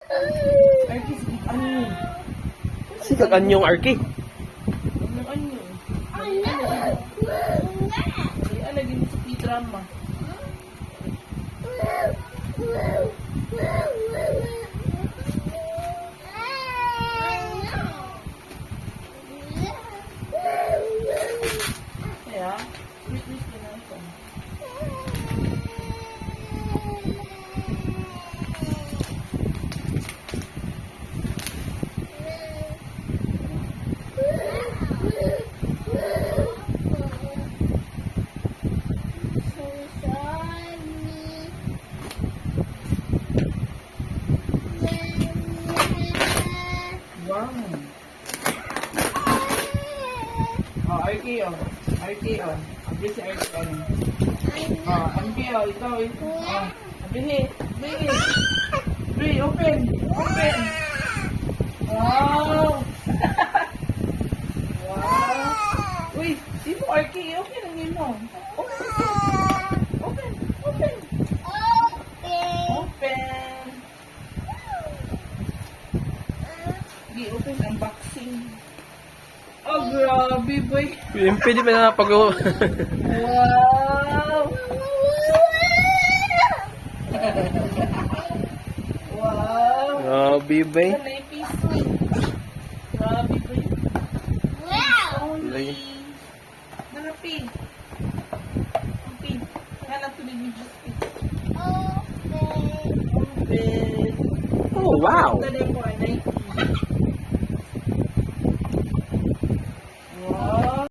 Arki, sige, anyo. Sikag anyong Arki. Anyo, anyo. Ay, alagin mo sa P-drama. Kaya, wait na lang ito. Wow. Oh, RK oh. RK oh. Abi si RK oh. Oh, MK oh. Ito. Oh. Abi. Abi, open. Open. Wow. Wow. Uy, sino RK? Open ang yun mo. Open. Open. Open. Open. Sige, open unboxing. Oh, grabe, boy. Pwede pa na pag... Wow! Wow! Grabe ba eh? Ano yung piso? Grabe, boy. Only. Nanapi. Ang pin. Hanap tuloy ni Justin. Open. Oh, wow! Ito na yung